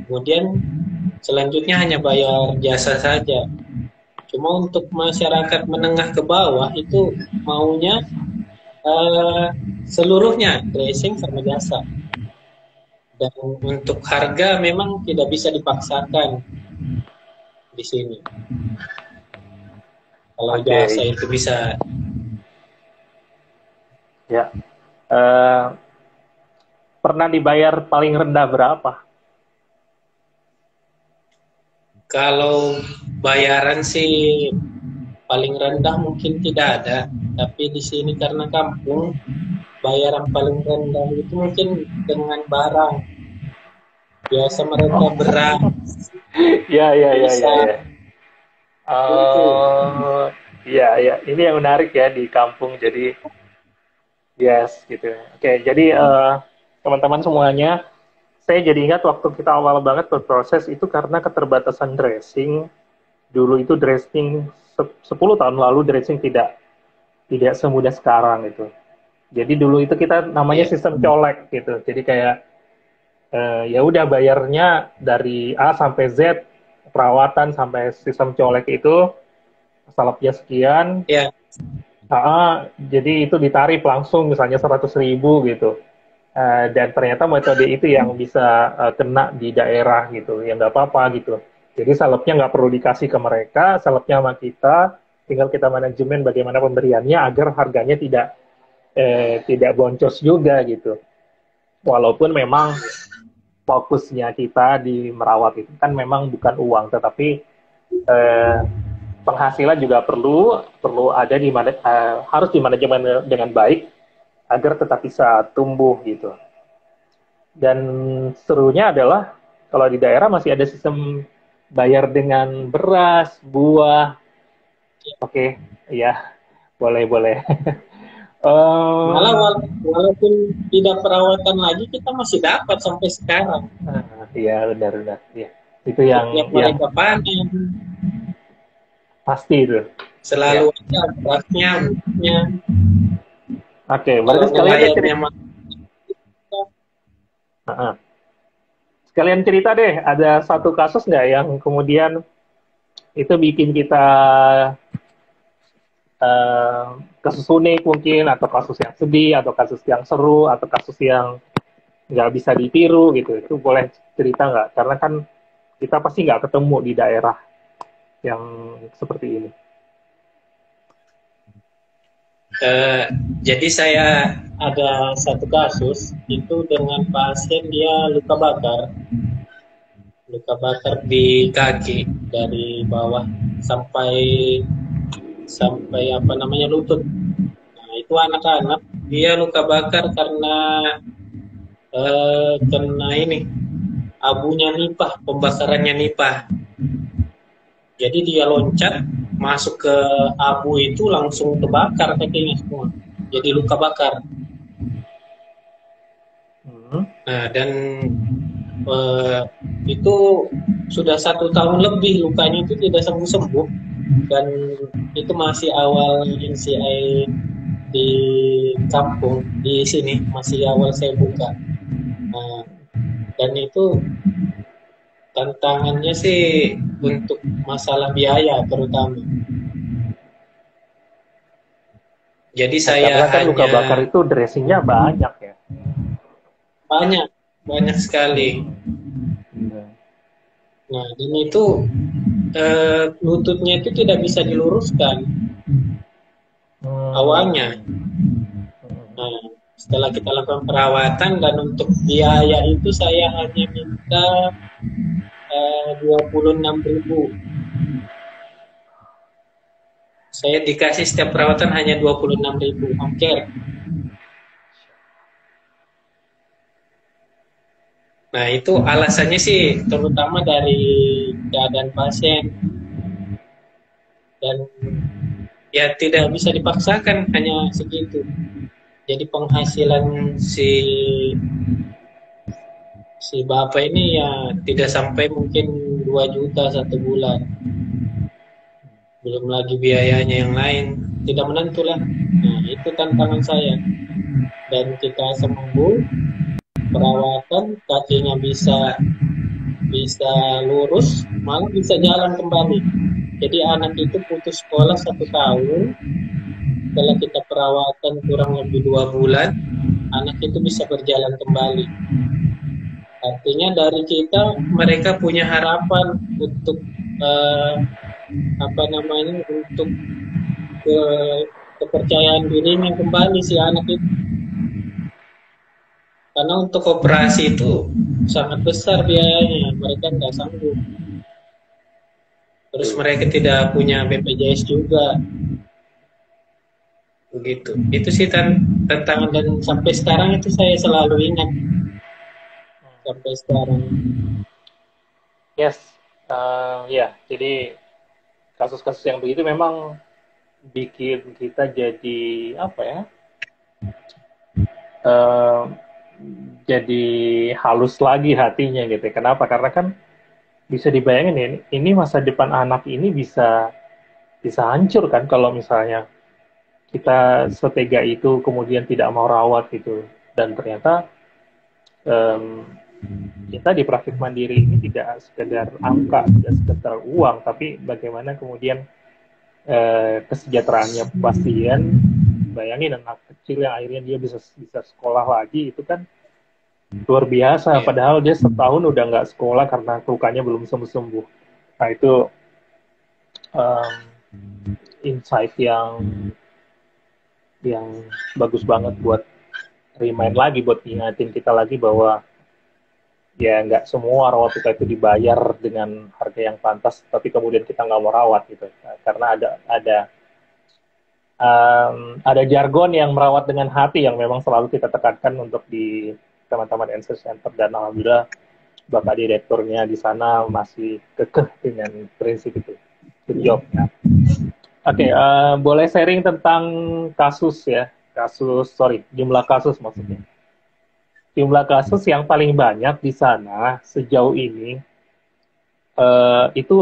kemudian selanjutnya hanya bayar jasa saja. Cuma untuk masyarakat menengah ke bawah itu maunya seluruhnya dressing sama jasa. Dan untuk harga memang tidak bisa dipaksakan di sini. Kalau jasa itu bisa. Ya. Pernah dibayar paling rendah berapa? Kalau bayaran sih paling rendah mungkin tidak ada, tapi di sini karena kampung, bayaran paling rendah itu mungkin dengan barang. Biasa mereka beras. Ya. Iya. Ini yang menarik ya di kampung. Jadi, yes, gitu. Oke, jadi teman-teman semuanya, saya jadi ingat waktu kita awal banget berproses itu karena keterbatasan dressing. Dulu itu dressing 10 tahun lalu dressing tidak semudah sekarang itu. Jadi dulu itu kita namanya sistem colek gitu. Jadi kayak ya udah bayarnya dari A sampai Z, perawatan sampai sistem colek itu salapnya sekian. Ya. Jadi itu ditarif langsung misalnya 100.000 gitu. Dan ternyata metode itu yang bisa kena di daerah gitu, ya nggak apa-apa gitu. Jadi salepnya nggak perlu dikasih ke mereka, salepnya sama kita, tinggal kita manajemen bagaimana pemberiannya agar harganya tidak boncos juga gitu. Walaupun memang fokusnya kita di merawat itu kan memang bukan uang, tetapi penghasilan juga perlu ada harus dimanajemen dengan baik agar tetap bisa tumbuh gitu. Dan serunya adalah kalau di daerah masih ada sistem bayar dengan beras, buah. Oke, ya boleh. Malah walaupun tidak perawatan lagi kita masih dapat sampai sekarang. Iya benar. Ya. Itu yang mereka panen. Pasti itu. Selalu ada berasnya, buahnya. Oke, berarti sekalian cerita deh, ada satu kasus nggak yang kemudian itu bikin kita kasus unik mungkin, atau kasus yang sedih, atau kasus yang seru, atau kasus yang nggak bisa ditiru gitu. Itu boleh cerita nggak? Karena kan kita pasti nggak ketemu di daerah yang seperti ini. Jadi saya ada satu kasus itu dengan pasien dia luka bakar di kaki dari bawah sampai lutut. Nah, itu anak-anak dia luka bakar karena kena ini abunya nipah, pembakarannya nipah. Jadi dia loncat masuk ke abu itu langsung terbakar kakinya semua. Jadi luka bakar. Nah, dan itu sudah 1 tahun lebih lukanya itu tidak sembuh-sembuh. Dan itu masih awal NCI di kampung, di sini masih awal saya buka. Nah, dan itu tantangannya sih untuk masalah biaya terutama. Jadi saya kan luka bakar itu dressingnya banyak ya. Banyak sekali. Nah, dan itu lututnya itu tidak bisa diluruskan awalnya. Nah, setelah kita lakukan perawatan dan untuk biaya itu saya hanya minta 26.000. Saya dikasih setiap perawatan hanya 26.000 ongkir. Nah, itu alasannya sih terutama dari keadaan pasien. Dan ya tidak bisa dipaksakan hanya segitu. Jadi penghasilan si si bapak ini ya tidak sampai mungkin 2 juta 1 bulan. Belum lagi biayanya yang lain, tidak menentu lah. Nah, itu tantangan saya. Dan kita sembuh, perawatan, kakinya bisa bisa lurus, malah bisa jalan kembali. Jadi anak itu putus sekolah 1 tahun, setelah kita perawatan kurang lebih 2 bulan, anak itu bisa berjalan kembali. Artinya dari kita, mereka punya harapan untuk eh, apa namanya, untuk ke kepercayaan dirinya kembali si anak itu. Karena untuk operasi itu sangat besar biayanya, mereka nggak sanggup. Terus mereka tidak punya BPJS juga, begitu. Itu sih tantangan, dan sampai sekarang itu saya selalu ingat sampai sekarang. Yes, ya. Jadi kasus-kasus yang begitu memang bikin kita jadi apa ya? eh, jadi halus lagi hatinya gitu. Kenapa? Karena kan bisa dibayangin ya, ini masa depan anak ini bisa hancur kan kalau misalnya kita setega itu kemudian tidak mau rawat gitu. Dan ternyata em, kita di praktik mandiri ini tidak sekedar angka, tidak sekedar uang, tapi bagaimana kemudian kesejahteraannya pasien. Bayangin anak kecil yang akhirnya dia bisa bisa sekolah lagi, itu kan luar biasa. Ya. Padahal dia setahun udah nggak sekolah karena lukanya belum sembuh-sembuh. Nah itu um, insight yang bagus banget buat remind lagi, buat ingatin kita lagi bahwa ya nggak semua rawat kita itu dibayar dengan harga yang pantas, tapi kemudian kita nggak mau rawat gitu. Nah, karena ada jargon yang merawat dengan hati yang memang selalu kita tekankan untuk di teman-teman NC Center, dan alhamdulillah Bapak Direkturnya di sana masih kekeh dengan prinsip itu. Good job. Ya. Oke, boleh sharing tentang kasus ya, jumlah kasus maksudnya. Jumlah kasus yang paling banyak di sana sejauh ini itu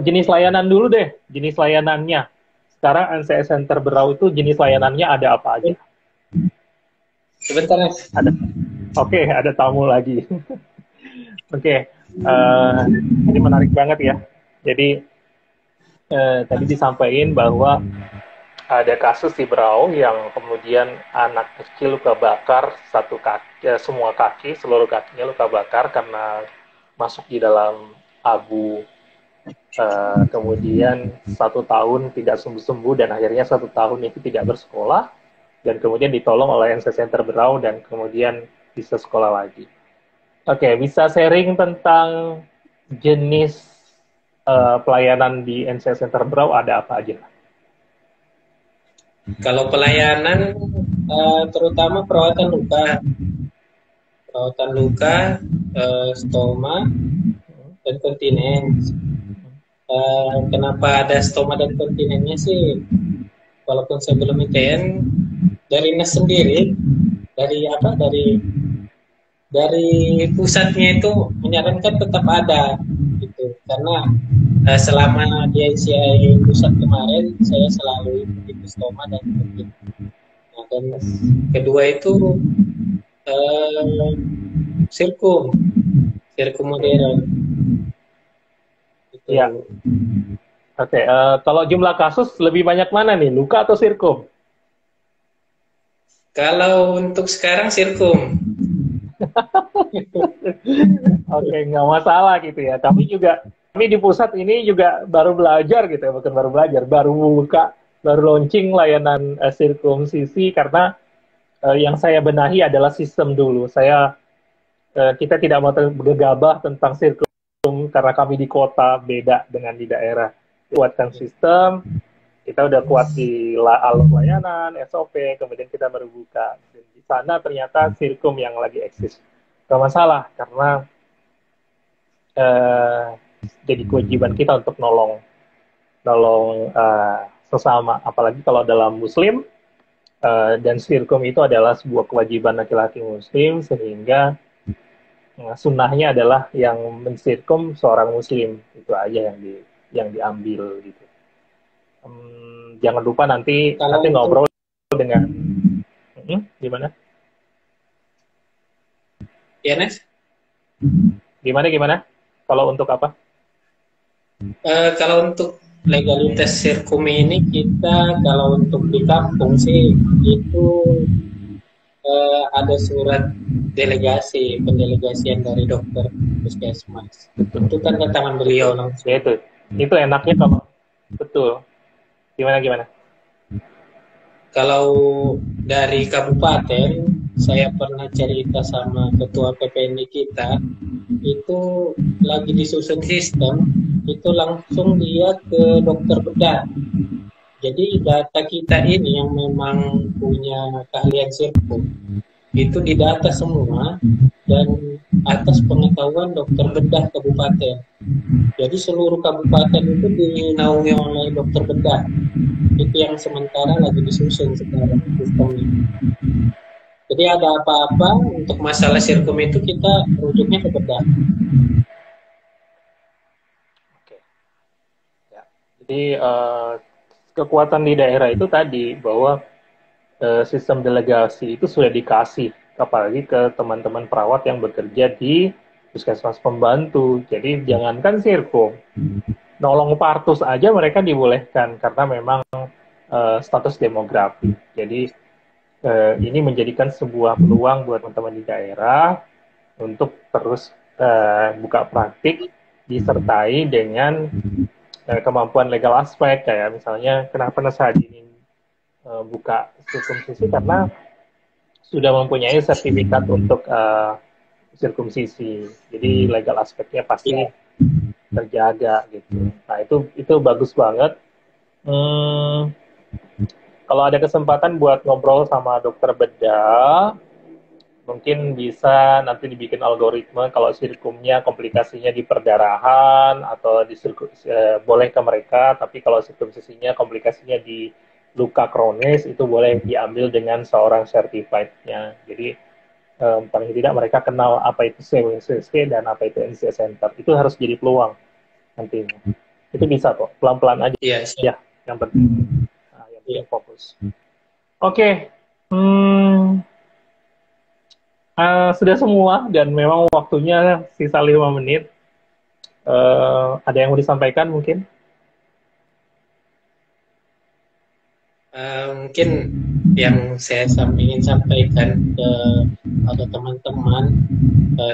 jenis layanan dulu deh, jenis layanannya. Sekarang NCS Center Berau itu jenis layanannya ada apa aja? Sebentar ya. Ada. Oke, ada tamu lagi. Oke, ini menarik banget ya. Jadi tadi disampaikan bahwa ada kasus di Berau yang kemudian anak kecil luka bakar satu kaki, semua kaki, seluruh kakinya luka bakar karena masuk di dalam abu. Kemudian 1 tahun tidak sembuh-sembuh dan akhirnya 1 tahun itu tidak bersekolah, dan kemudian ditolong oleh NC Center Berau dan kemudian bisa sekolah lagi. Oke, bisa sharing tentang jenis pelayanan di NC Center Berau ada apa aja? Kalau pelayanan terutama perawatan luka, stoma dan kontinens. Kenapa ada stoma dan kontinennya sih? Walaupun saya belum ITN, dari NES sendiri, dari pusatnya itu menyarankan tetap ada gitu, karena selama di NCI pusat kemarin saya selalu ikut stoma dan kontinens. Nah, dan kedua itu sirkum modern. Gitu. Ya. Oke, kalau jumlah kasus lebih banyak mana nih, luka atau sirkum? Kalau untuk sekarang sirkum. Oke, nggak masalah gitu ya. Kami di pusat ini juga baru belajar gitu ya, bukan baru belajar, baru buka, baru launching layanan sirkumsisi karena yang saya benahi adalah sistem dulu. Kita tidak mau gegabah tentang sirkum karena kami di kota beda dengan di daerah. Kuatkan sistem, kita udah kuat di alur layanan, SOP, kemudian kita baru buka. Dan di sana ternyata sirkum yang lagi eksis. Gak masalah, karena jadi kewajiban kita untuk nolong sesama, apalagi kalau dalam Muslim, dan sirkum itu adalah sebuah kewajiban laki-laki Muslim, sehingga Nah, sunnahnya adalah yang mensirkum seorang muslim, itu aja yang diambil gitu. Jangan lupa nanti Kalau untuk ngobrol dengan gimana INS, gimana gimana kalau untuk apa? kalau untuk legalitas sirkum ini kita kalau untuk di kampung sih itu ada surat delegasi pendelegasian dari dokter puskesmas. Itu kan ke tangan beliau langsung. Ya itu enaknya kalau betul. Gimana gimana? Kalau dari kabupaten, saya pernah cerita sama ketua PPND kita, itu lagi disusun sistem, itu langsung dia ke dokter bedah. Jadi data kita ini yang memang punya keahlian sirkum, itu didata semua dan atas pengetahuan dokter bedah kabupaten. Jadi seluruh kabupaten itu dinaungi oleh dokter bedah. Itu yang sementara lagi disusun sekarang sistemnya. Jadi ada apa-apa untuk masalah sirkum itu kita rujuknya ke bedah. Oke. Ya. Jadi kekuatan di daerah itu tadi bahwa sistem delegasi itu sudah dikasih apalagi ke teman-teman perawat yang bekerja di puskesmas pembantu. Jadi jangankan sirkum, nolong partus aja mereka dibolehkan karena memang status demografi. Jadi ini menjadikan sebuah peluang buat teman-teman di daerah untuk terus buka praktik disertai dengan kemampuan legal aspek kayak misalnya kenapa Nasadi ini buka sirkumsisi karena sudah mempunyai sertifikat untuk sirkumsisi. Jadi legal aspeknya pasti terjaga gitu. Nah itu bagus banget. Kalau ada kesempatan buat ngobrol sama dokter bedah, mungkin bisa nanti dibikin algoritma kalau sirkumnya komplikasinya di perdarahan atau boleh ke mereka, tapi kalau sirkumsisinya komplikasinya di luka kronis itu boleh diambil dengan seorang certified-nya. Jadi paling tidak mereka kenal apa itu CWCC dan apa itu NC Center. Itu harus jadi peluang nantinya. Itu bisa kok, pelan-pelan aja. Iya, Ya, yang penting. Nah, yang penting fokus. Oke. Sudah semua dan memang waktunya sisa 5 menit. Ada yang mau disampaikan mungkin? Mungkin yang saya ingin sampaikan pada teman-teman,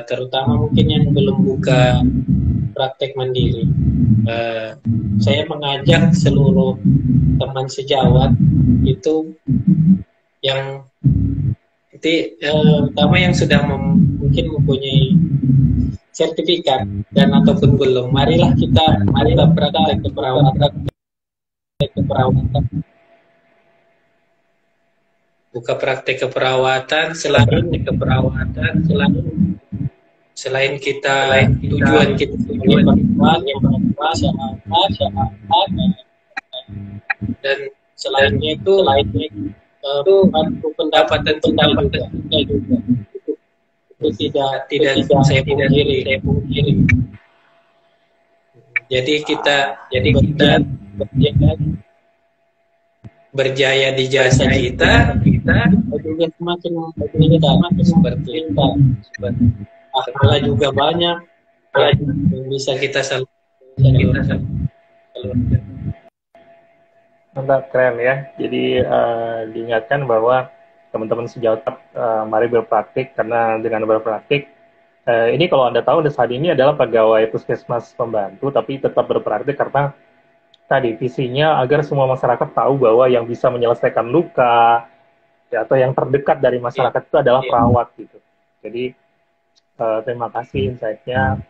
terutama mungkin yang belum buka praktek mandiri. Saya mengajak seluruh teman sejawat itu yang pertama yang sudah mungkin mempunyai sertifikat dan ataupun belum, marilah praktek keperawatan. Buka praktek keperawatan selain kita tujuan kita dan selainnya itu pendapatan juga itu tidak saya pungkiri. Jadi kita berjaya di jasa kita juga semakin seperti itu. Akala juga banyak yang bisa kita salurkan. Mantap, keren ya. Jadi diingatkan bahwa teman-teman sejawat mari berpraktik karena dengan berpraktik ini kalau Anda tahu saat ini adalah pegawai puskesmas pembantu tapi tetap berpraktik karena tadi visinya agar semua masyarakat tahu bahwa yang bisa menyelesaikan luka ya, atau yang terdekat dari masyarakat itu adalah perawat gitu. Jadi terima kasih insight-nya.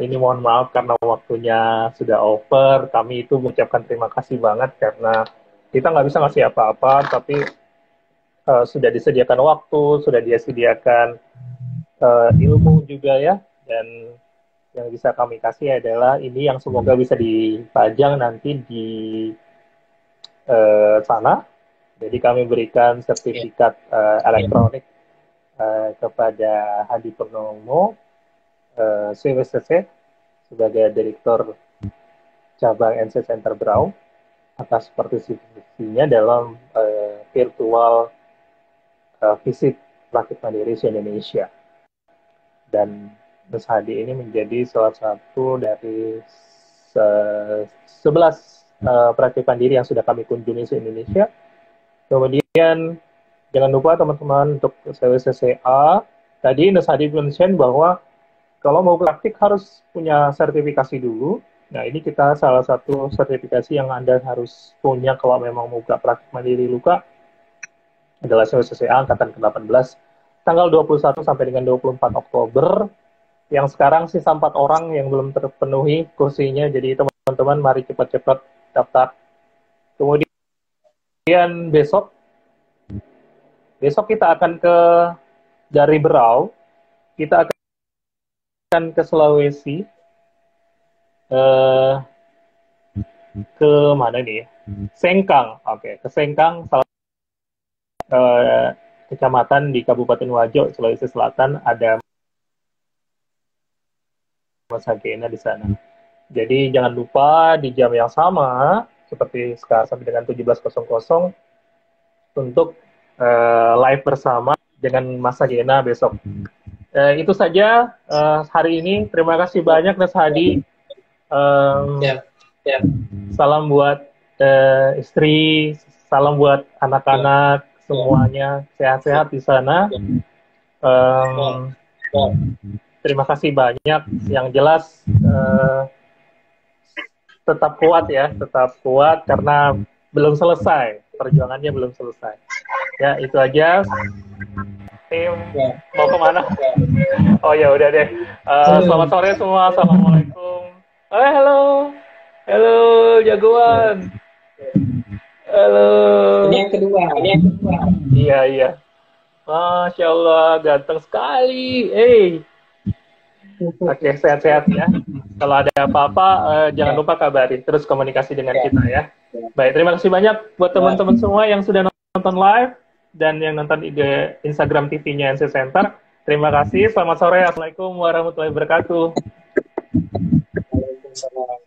Ini mohon maaf karena waktunya sudah over. Kami itu mengucapkan terima kasih banget karena kita nggak bisa ngasih apa-apa, tapi sudah disediakan waktu, sudah disediakan ilmu juga ya, dan yang bisa kami kasih adalah ini yang semoga bisa dipajang nanti di sana. Jadi kami berikan sertifikat elektronik kepada Hadi Purnomo, CWCC, sebagai Direktur Cabang NC Center Berau, atas partisipasinya dalam virtual visit praktik mandiri di Indonesia. Dan Mas Hadi ini menjadi salah satu dari 11 praktik mandiri yang sudah kami kunjungi di Indonesia. Kemudian jangan lupa teman-teman untuk CWCCA, tadi Mas Hadi mention bahwa kalau mau praktik harus punya sertifikasi dulu. Nah, ini kita salah satu sertifikasi yang Anda harus punya kalau memang mau buka praktik mandiri luka adalah CWCCA Angkatan ke-18 tanggal 21 sampai dengan 24 Oktober. Yang sekarang sisa 4 orang yang belum terpenuhi kursinya, jadi teman-teman mari cepat-cepat daftar. Kemudian besok kita akan dari Berau, kita akan ke Sulawesi, ke mana nih? Sengkang, oke, ke Sengkang, kecamatan di Kabupaten Wajo, Sulawesi Selatan, ada Mas Agena di sana. Jadi jangan lupa di jam yang sama, seperti sekarang sampai dengan 17.00 untuk live bersama dengan Mas Agena besok. Itu saja hari ini. Terima kasih banyak Mas Hadi. Salam buat istri, salam buat anak-anak semuanya, sehat-sehat di sana. Terima kasih banyak. Yang jelas tetap kuat ya, tetap kuat karena belum selesai, perjuangannya belum selesai. Ya, itu aja. Tim mau kemana? Oh ya udah deh. Selamat sore semua. Assalamualaikum. Halo, jagoan. Halo. Ini yang kedua. Iya. Masya Allah, ganteng sekali. Oke, sehat-sehat ya. Kalau ada apa-apa, jangan lupa kabari. Terus komunikasi dengan kita ya. Baik, terima kasih banyak buat teman-teman semua yang sudah nonton live dan yang nonton di Instagram TV-nya NC Center. Terima kasih. Selamat sore. Assalamualaikum warahmatullahi wabarakatuh. Waalaikumsalam.